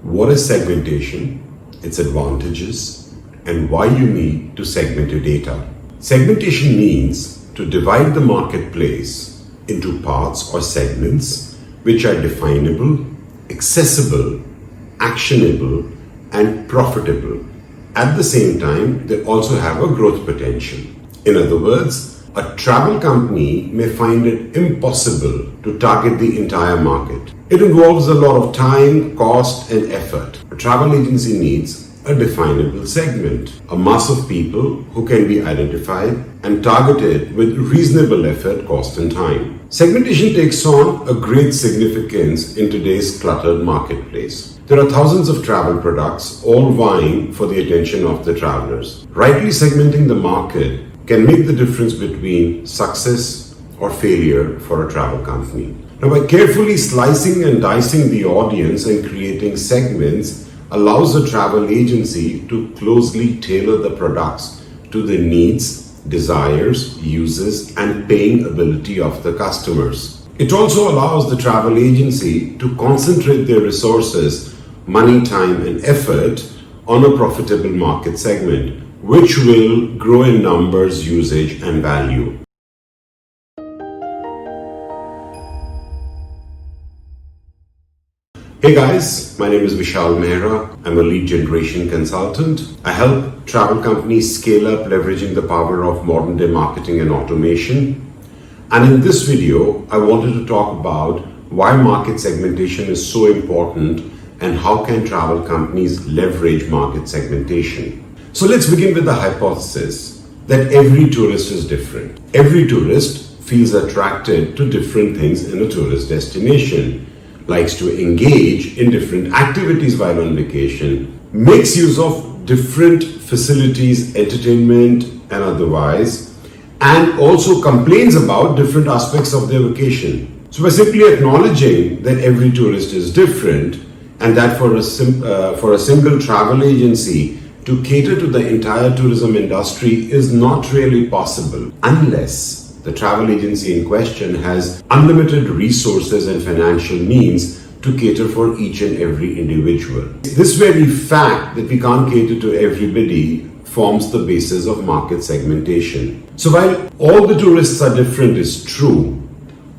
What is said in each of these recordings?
what is segmentation, its advantages, and why you need to segment your data. Segmentation means to divide the marketplace into parts or segments which are definable, accessible, actionable, and profitable. At the same time, they also have a growth potential. In other words, a travel company may find it impossible to target the entire market. It involves a lot of time, cost, and effort. A travel agency needs a definable segment, a mass of people who can be identified and targeted with reasonable effort, cost, and time. Segmentation takes on a great significance in today's cluttered marketplace. There are thousands of travel products, all vying for the attention of the travelers. Rightly segmenting the market can make the difference between success or failure for a travel company. Now, by carefully slicing and dicing the audience and creating segments allows a travel agency to closely tailor the products to the needs, desires, uses, and paying ability of the customers. It also allows the travel agency to concentrate their resources, money, time, and effort on a profitable market segment, which will grow in numbers, usage, and value. Hey guys, my name is Vishal Mehra. I'm a lead generation consultant. I help travel companies scale up leveraging the power of modern day marketing and automation. And in this video, I wanted to talk about why market segmentation is so important and how can travel companies leverage market segmentation. So let's begin with the hypothesis that every tourist is different. Every tourist feels attracted to different things in a tourist destination, likes to engage in different activities while on vacation, makes use of different facilities, entertainment and otherwise, and also complains about different aspects of their vacation. So by simply acknowledging that every tourist is different and that for a single travel agency to cater to the entire tourism industry is not really possible unless the travel agency in question has unlimited resources and financial means to cater for each and every individual. This very fact that we can't cater to everybody forms the basis of market segmentation. So while all the tourists are different is true,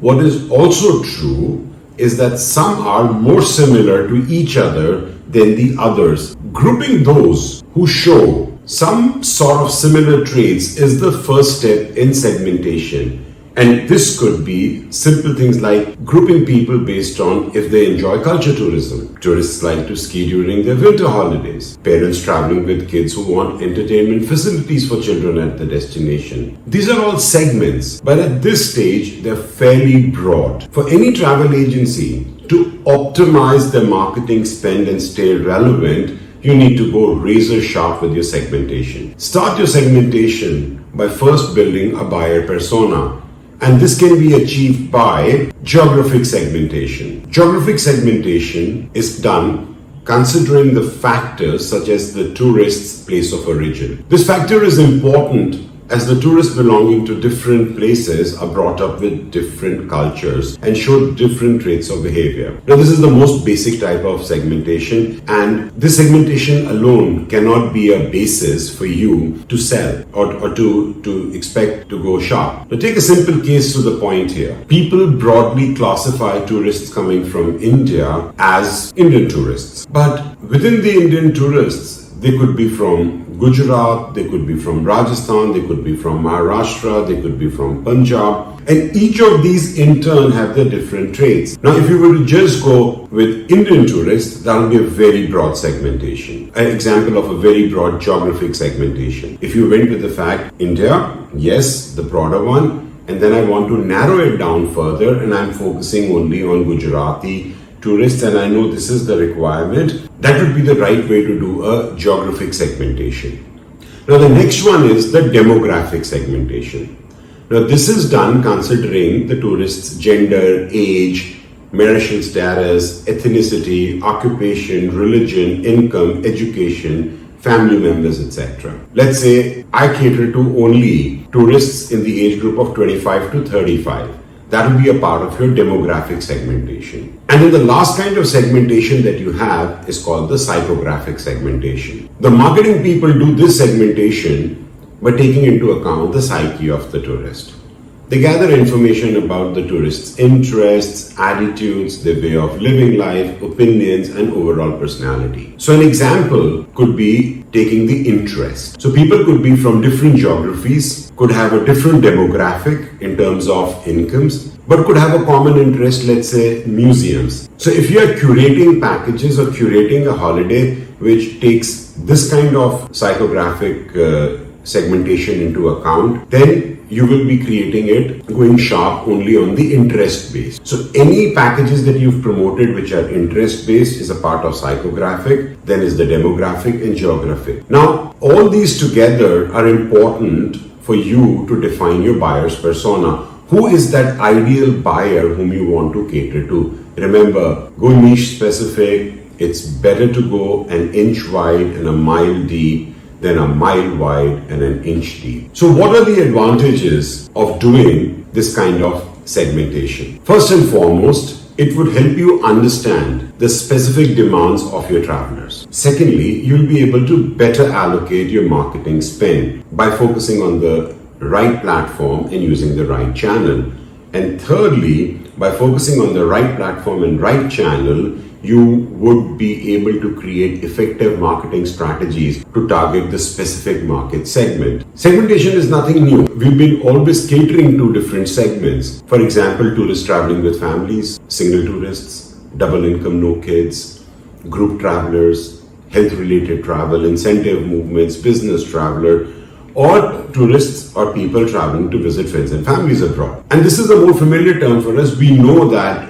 what is also true is that some are more similar to each other than the others. Grouping those who show some sort of similar traits is the first step in segmentation. And this could be simple things like grouping people based on if they enjoy culture tourism. Tourists like to ski during their winter holidays. Parents traveling with kids who want entertainment facilities for children at the destination. These are all segments, but at this stage, they're fairly broad. For any travel agency to optimize their marketing spend and stay relevant, you need to go razor sharp with your segmentation. Start your segmentation by first building a buyer persona. And this can be achieved by geographic segmentation. Geographic segmentation is done considering the factors such as the tourist's place of origin. This factor is important as the tourists belonging to different places are brought up with different cultures and show different traits of behavior. Now, this is the most basic type of segmentation, and this segmentation alone cannot be a basis for you to sell or to expect to go shop. Now, take a simple case to the point here. People broadly classify tourists coming from India as Indian tourists, but within the Indian tourists, they could be from Gujarat, they could be from Rajasthan, they could be from Maharashtra, they could be from Punjab. And each of these in turn have their different traits. Now, if you were to just go with Indian tourists, that will be a very broad segmentation. An example of a very broad geographic segmentation. If you went with the fact, India, yes, the broader one, and then I want to narrow it down further and I'm focusing only on Gujarati tourists and I know this is the requirement, that would be the right way to do a geographic segmentation. Now the next one is the demographic segmentation. Now this is done considering the tourist's gender, age, marital status, ethnicity, occupation, religion, income, education, family members, etc. Let's say I cater to only tourists in the age group of 25 to 35. That will be a part of your demographic segmentation. And then the last kind of segmentation that you have is called the psychographic segmentation. The marketing people do this segmentation by taking into account the psyche of the tourist. They gather information about the tourist's interests, attitudes, their way of living life, opinions, and overall personality. So an example could be taking the interest. So people could be from different geographies, could have a different demographic in terms of incomes, but could have a common interest, let's say museums. So if you are curating packages or curating a holiday which takes this kind of psychographic segmentation into account, then you will be creating it going sharp only on the interest base. So any packages that you've promoted which are interest based is a part of psychographic, then is the demographic and geographic. Now, all these together are important for you to define your buyer's persona. Who is that ideal buyer whom you want to cater to? Remember, go niche specific. It's better to go an inch wide and a mile deep than a mile wide and an inch deep. So what are the advantages of doing this kind of segmentation? First and foremost, it would help you understand the specific demands of your travelers. Secondly, you'll be able to better allocate your marketing spend by focusing on the right platform and using the right channel. And thirdly, by focusing on the right platform and right channel, you would be able to create effective marketing strategies to target the specific market segment. Segmentation is nothing new. We've been always catering to different segments. For example, tourists traveling with families, single tourists, double income, no kids, group travelers, health-related travel, incentive movements, business traveler, or tourists or people traveling to visit friends and families abroad. And this is a more familiar term for us. We know that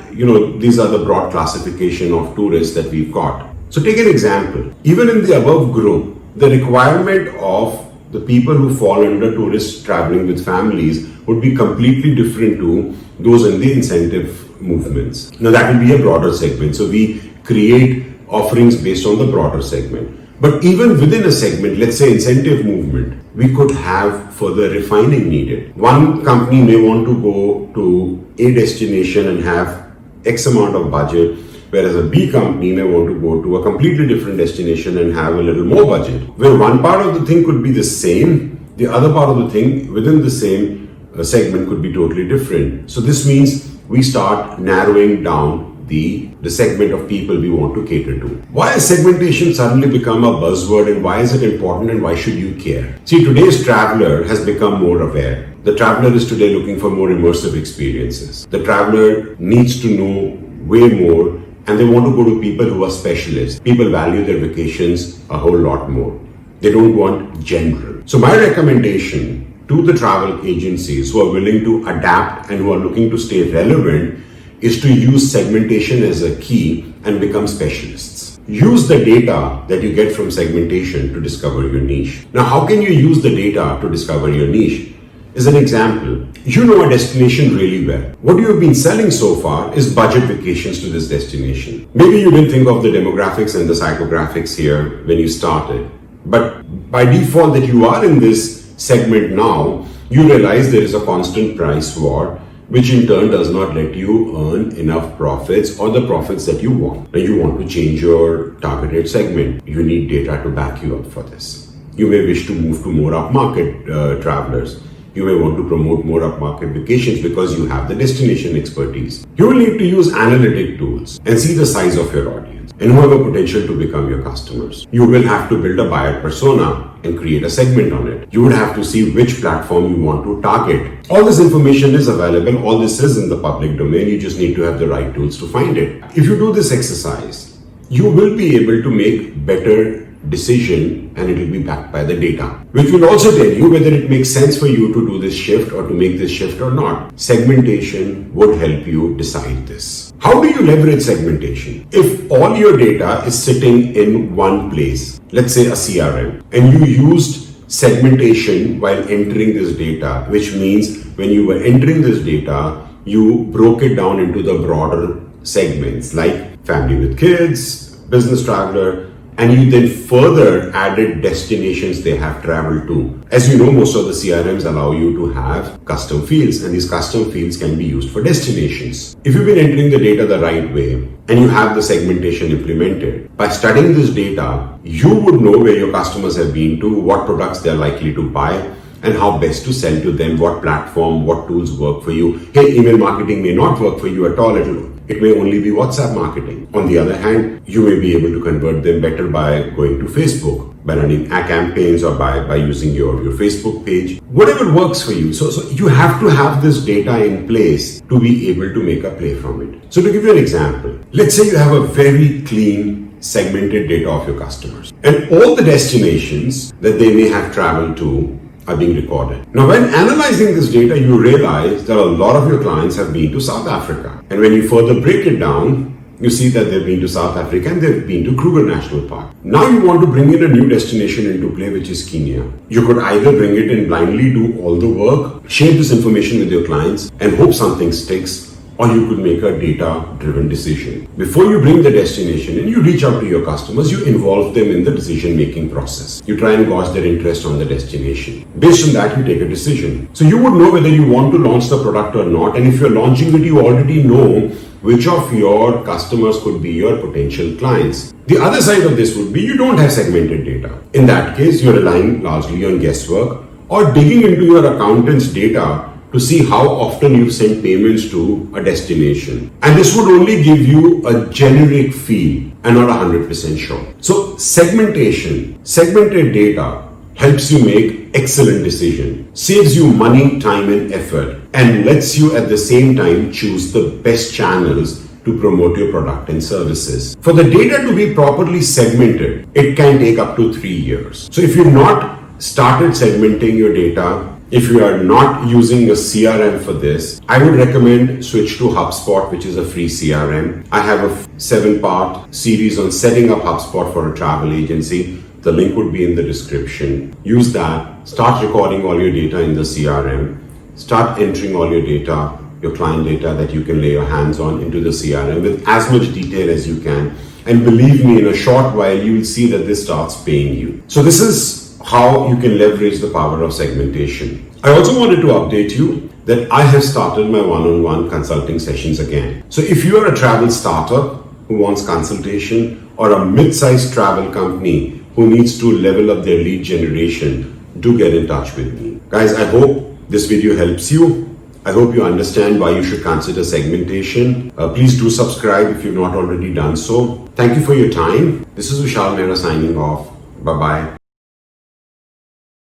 these are the broad classification of tourists that we've got. So take an example. Even in the above group, the requirement of the people who fall under tourists traveling with families would be completely different to those in the incentive movements. Now that will be a broader segment. So we create offerings based on the broader segment. But even within a segment, let's say incentive movement, we could have further refining needed. One company may want to go to a destination and have X amount of budget, whereas a B company may want to go to a completely different destination and have a little more budget. Where one part of the thing could be the same, the other part of the thing within the same segment could be totally different. So this means we start narrowing down the segment of people we want to cater to. Why has segmentation suddenly become a buzzword, and why is it important, and why should you care? See, today's traveler has become more aware. The traveler is today looking for more immersive experiences. The traveler needs to know way more, and they want to go to people who are specialists. People value their vacations a whole lot more. They don't want general. So my recommendation to the travel agencies who are willing to adapt and who are looking to stay relevant is to use segmentation as a key and become specialists. Use the data that you get from segmentation to discover your niche. Now, how can you use the data to discover your niche? As an example, you know a destination really well. What you have been selling so far is budget vacations to this destination. Maybe you didn't think of the demographics and the psychographics here when you started, but by default that you are in this segment now, you realize there is a constant price war, which in turn does not let you earn enough profits or the profits that you want. Now you want to change your targeted segment. You need data to back you up for this. You may wish to move to more upmarket travelers. You may want to promote more upmarket vacations because you have the destination expertise. You will need to use analytic tools and see the size of your audience and who have a potential to become your customers. You will have to build a buyer persona and create a segment on it. You would have to see which platform you want to target. All this information is available. All this is in the public domain. You just need to have the right tools to find it. If you do this exercise, you will be able to make better decision, and it will be backed by the data, which will also tell you whether it makes sense for you to do this shift or to make this shift or not. Segmentation would help you decide this. How do you leverage segmentation? If all your data is sitting in one place, let's say a CRM, and you used segmentation while entering this data, which means when you were entering this data, you broke it down into the broader segments like family with kids, business traveler, and you then further added destinations they have traveled to. As you know, most of the CRMs allow you to have custom fields, and these custom fields can be used for destinations. If you've been entering the data the right way and you have the segmentation implemented, by studying this data, you would know where your customers have been to, what products they're likely to buy, and how best to sell to them, what platform, what tools work for you. Hey, email marketing may not work for you at all. It may only be WhatsApp marketing. On the other hand, you may be able to convert them better by going to Facebook, by running ad campaigns, or by using your Facebook page. Whatever works for you. So you have to have this data in place to be able to make a play from it. So to give you an example, let's say you have a very clean segmented data of your customers, and all the destinations that they may have traveled to are being recorded. Now, when analyzing this data, you realize that a lot of your clients have been to South Africa. And when you further break it down, you see that they've been to South Africa and they've been to Kruger National Park. Now you want to bring in a new destination into play, which is Kenya. You could either bring it in blindly, do all the work, share this information with your clients, and hope something sticks, or you could make a data-driven decision. Before you bring the destination and you reach out to your customers, you involve them in the decision-making process. You try and gauge their interest on the destination. Based on that, you take a decision. So you would know whether you want to launch the product or not, and if you're launching it, you already know which of your customers could be your potential clients. The other side of this would be you don't have segmented data. In that case, you're relying largely on guesswork or digging into your accountant's data to see how often you've sent payments to a destination. And this would only give you a generic feel and not 100% sure. So segmented data helps you make excellent decisions, saves you money, time, and effort, and lets you at the same time choose the best channels to promote your product and services. For the data to be properly segmented, it can take up to 3 years. So if you've not started segmenting your data, if you are not using a CRM for this, I would recommend switch to HubSpot, which is a free CRM. I have a 7-part series on setting up HubSpot for a travel agency. The link would be in the description. Use that, start recording all your data in the CRM, start entering all your data, your client data that you can lay your hands on into the CRM with as much detail as you can. And believe me, in a short while, you will see that this starts paying you. So this is how you can leverage the power of segmentation. I also wanted to update you that I have started my one-on-one consulting sessions again. So if you are a travel startup who wants consultation, or a mid-sized travel company who needs to level up their lead generation, do get in touch with me. Guys, I hope this video helps you. I hope you understand why you should consider segmentation. Please do subscribe if you've not already done so. Thank you for your time. This is Vishal Mehra signing off. Bye-bye.